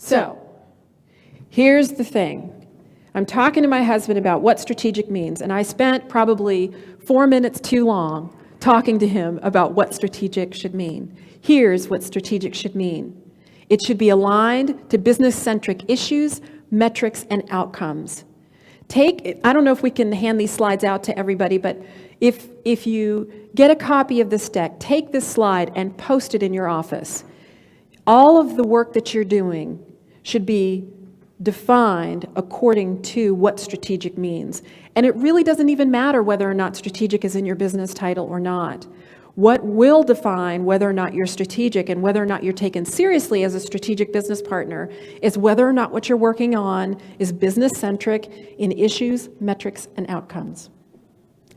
So, here's the thing. I'm talking to my husband about what strategic means, and I spent probably 4 minutes too long talking to him about what strategic should mean. Here's what strategic should mean. It should be aligned to business-centric issues, metrics, and outcomes. I don't know if we can hand these slides out to everybody, but if you get a copy of this deck, take this slide and post it in your office. All of the work that you're doing should be defined according to what strategic means. And it really doesn't even matter whether or not strategic is in your business title or not. What will define whether or not you're strategic and whether or not you're taken seriously as a strategic business partner is whether or not what you're working on is business-centric in issues, metrics, and outcomes.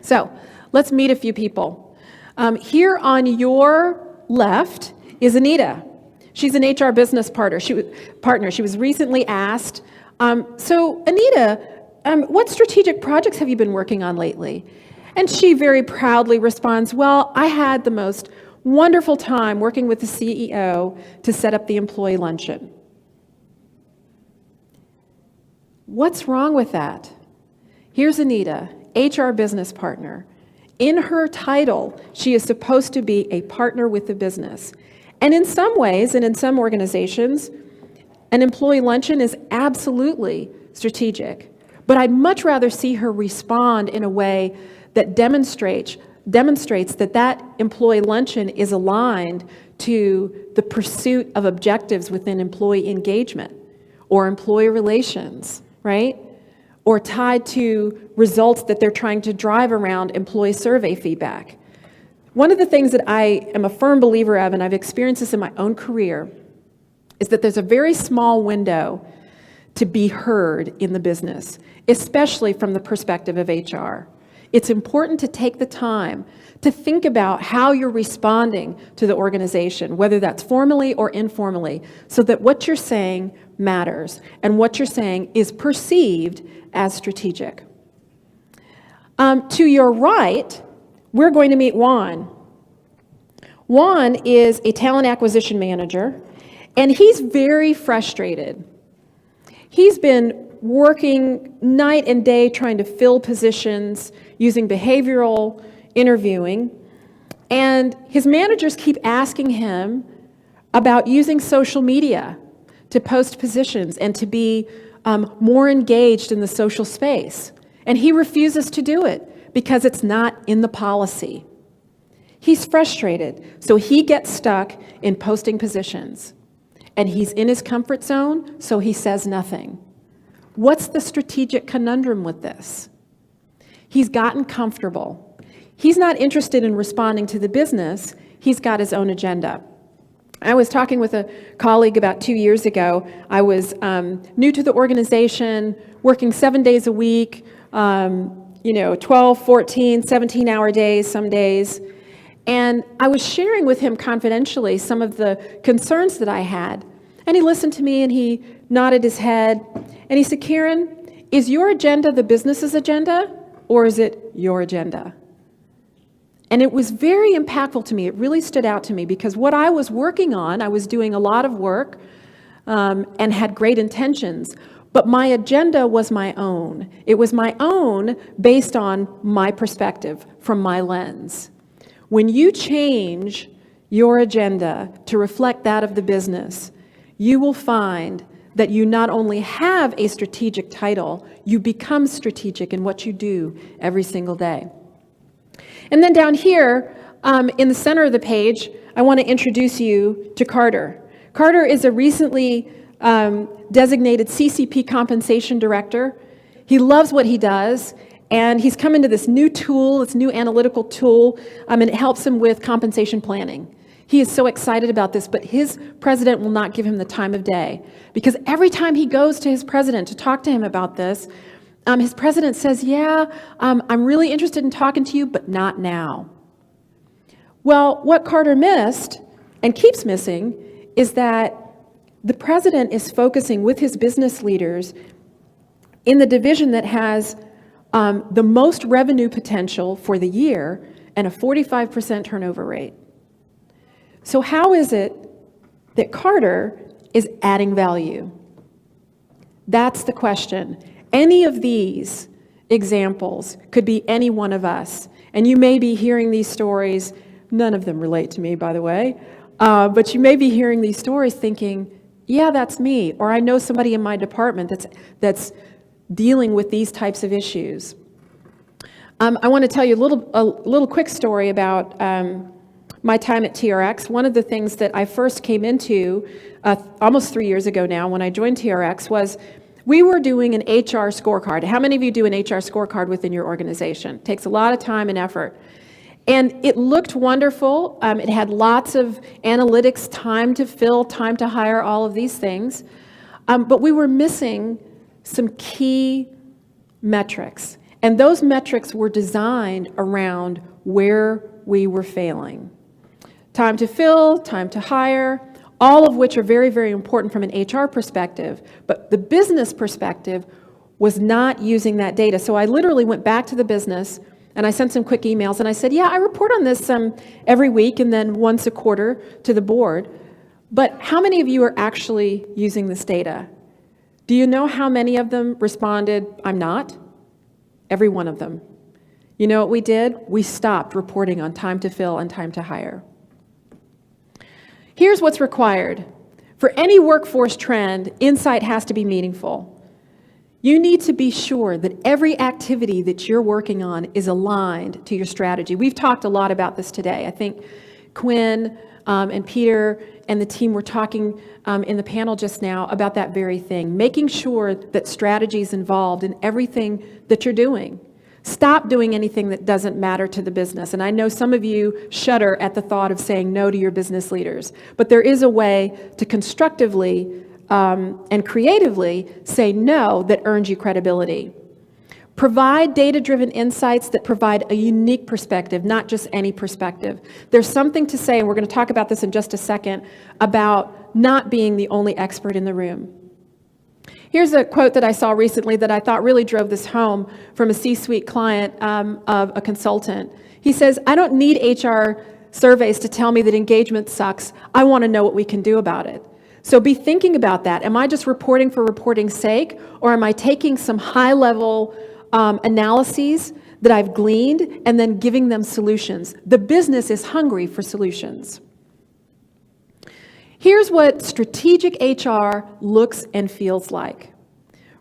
So let's meet a few people. Here on your left is Anita. She's an HR business partner. She was recently asked, so Anita, what strategic projects have you been working on lately? And she very proudly responds, well, I had the most wonderful time working with the CEO to set up the employee luncheon. What's wrong with that? Here's Anita, HR business partner. In her title, she is supposed to be a partner with the business. And in some ways, and in some organizations, an employee luncheon is absolutely strategic. But I'd much rather see her respond in a way that demonstrates that employee luncheon is aligned to the pursuit of objectives within employee engagement or employee relations, right? Or tied to results that they're trying to drive around employee survey feedback. One of the things that I am a firm believer of, and I've experienced this in my own career, is that there's a very small window to be heard in the business, especially from the perspective of HR. It's important to take the time to think about how you're responding to the organization, whether that's formally or informally, so that what you're saying matters and what you're saying is perceived as strategic. To your right, we're going to meet Juan. Juan is a talent acquisition manager, and he's very frustrated. He's been working night and day trying to fill positions using behavioral interviewing, and his managers keep asking him about using social media to post positions and to be more engaged in the social space. And he refuses to do it because it's not in the policy. He's frustrated, so he gets stuck in posting positions. And he's in his comfort zone, so he says nothing. What's the strategic conundrum with this? He's gotten comfortable. He's not interested in responding to the business. He's got his own agenda. I was talking with a colleague about 2 years ago. I was new to the organization, working 7 days a week, 12, 14, 17-hour days some days. And I was sharing with him confidentially some of the concerns that I had. And he listened to me and he nodded his head. And he said, Karen, is your agenda the business's agenda or is it your agenda? And it was very impactful to me. It really stood out to me because what I was working on, I was doing a lot of work and had great intentions. But my agenda was my own. It was my own based on my perspective, from my lens. When you change your agenda to reflect that of the business, you will find that you not only have a strategic title, you become strategic in what you do every single day. And then down here, in the center of the page, I want to introduce you to Carter. Carter is a recently designated CCP compensation director. He loves what he does, and he's come into this new tool, this new analytical tool, and it helps him with compensation planning. He is so excited about this, but his president will not give him the time of day, because every time he goes to his president to talk to him about this, his president says, I'm really interested in talking to you, but not now. Well, what Carter missed, and keeps missing, is that the president is focusing with his business leaders in the division that has the most revenue potential for the year and a 45% turnover rate. So how is it that Carter is adding value? That's the question. Any of these examples could be any one of us. And you may be hearing these stories, none of them relate to me, by the way, but you may be hearing these stories thinking, yeah, that's me, or I know somebody in my department that's dealing with these types of issues. I want to tell you a little quick story about my time at TRX. One of the things that I first came into almost 3 years ago now when I joined TRX was we were doing an HR scorecard. How many of you do an HR scorecard within your organization? It takes a lot of time and effort. And it looked wonderful. It had lots of analytics, time to fill, time to hire, all of these things. But we were missing some key metrics. And those metrics were designed around where we were failing. Time to fill, time to hire, all of which are very, very important from an HR perspective. But the business perspective was not using that data. So I literally went back to the business and I sent some quick emails and I said, yeah, I report on this every week and then once a quarter to the board. But how many of you are actually using this data? Do you know how many of them responded, I'm not? Every one of them. You know what we did? We stopped reporting on time to fill and time to hire. Here's what's required. For any workforce trend, insight has to be meaningful. You need to be sure that every activity that you're working on is aligned to your strategy. We've talked a lot about this today. I think Quinn and Peter and the team were talking in the panel just now about that very thing, making sure that strategy is involved in everything that you're doing. Stop doing anything that doesn't matter to the business. And I know some of you shudder at the thought of saying no to your business leaders, but there is a way to constructively and creatively say no that earns you credibility. Provide data-driven insights that provide a unique perspective, not just any perspective. There's something to say, and we're going to talk about this in just a second, about not being the only expert in the room. Here's a quote that I saw recently that I thought really drove this home from a C-suite client of a consultant. He says, I don't need HR surveys to tell me that engagement sucks. I want to know what we can do about it. So be thinking about that. Am I just reporting for reporting's sake, or am I taking some high-level analyses that I've gleaned and then giving them solutions? The business is hungry for solutions. Here's what strategic HR looks and feels like.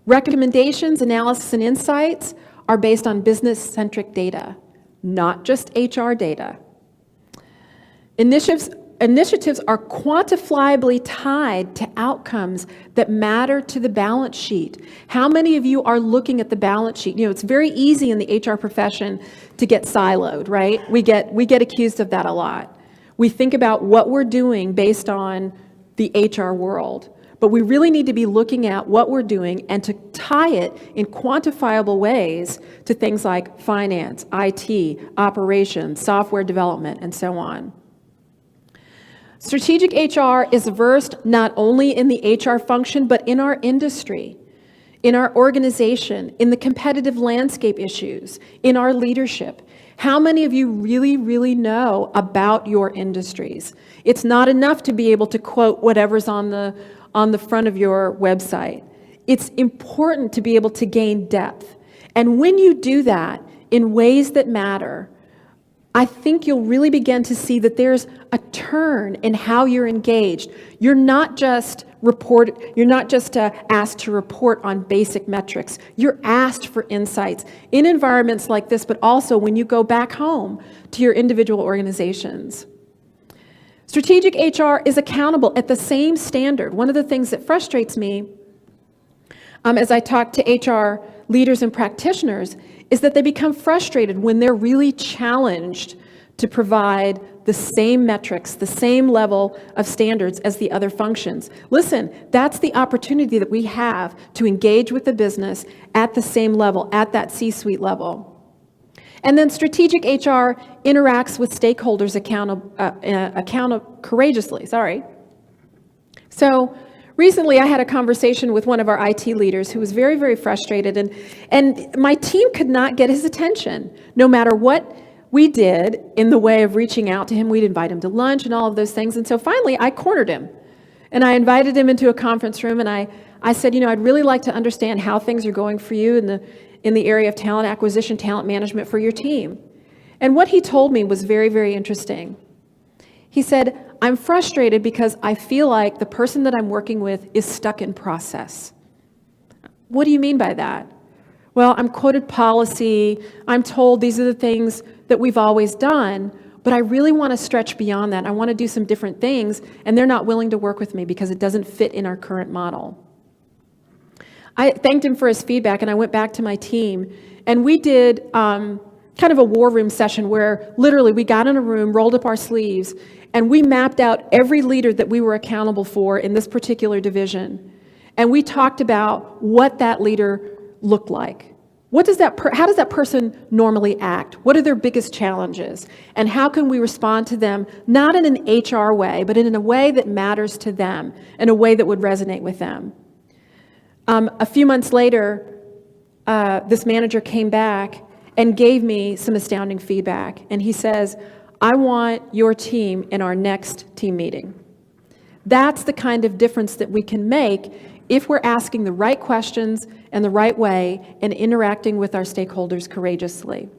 Recommendations, analysis, and insights are based on business-centric data, not just HR data. Initiatives are quantifiably tied to outcomes that matter to the balance sheet. How many of you are looking at the balance sheet? You know, it's very easy in the HR profession to get siloed, right? We get accused of that a lot. We think about what we're doing based on the HR world, but we really need to be looking at what we're doing and to tie it in quantifiable ways to things like finance, IT, operations, software development, and so on. Strategic HR is versed not only in the HR function, but in our industry, in our organization, in the competitive landscape issues, in our leadership. How many of you really, really know about your industries? It's not enough to be able to quote whatever's on the front of your website. It's important to be able to gain depth. And when you do that in ways that matter, I think you'll really begin to see that there's a turn in how you're engaged. You're not just asked to report on basic metrics. You're asked for insights in environments like this, but also when you go back home to your individual organizations. Strategic HR is accountable at the same standard. One of the things that frustrates me as I talk to HR leaders and practitioners is that they become frustrated when they're really challenged to provide the same metrics, the same level of standards as the other functions. Listen, that's the opportunity that we have to engage with the business at the same level, at that C-suite level. And then strategic HR interacts with stakeholders courageously. So recently I had a conversation with one of our IT leaders who was very, very frustrated, and my team could not get his attention. No matter what we did in the way of reaching out to him, we'd invite him to lunch and all of those things. And so finally I cornered him. And I invited him into a conference room, and I said, I'd really like to understand how things are going for you in the area of talent acquisition, talent management for your team. And what he told me was very, very interesting. He said, I'm frustrated because I feel like the person that I'm working with is stuck in process. What do you mean by that? Well, I'm quoted policy, I'm told these are the things that we've always done, but I really want to stretch beyond that. I want to do some different things, and they're not willing to work with me because it doesn't fit in our current model. I thanked him for his feedback, and I went back to my team, and we did kind of a war room session where literally we got in a room, rolled up our sleeves, and we mapped out every leader that we were accountable for in this particular division. And we talked about what that leader looked like. How does that person normally act? What are their biggest challenges? And how can we respond to them, not in an HR way, but in a way that matters to them, in a way that would resonate with them? A few months later, this manager came back and gave me some astounding feedback. And he says, I want your team in our next team meeting. That's the kind of difference that we can make if we're asking the right questions in the right way and interacting with our stakeholders courageously.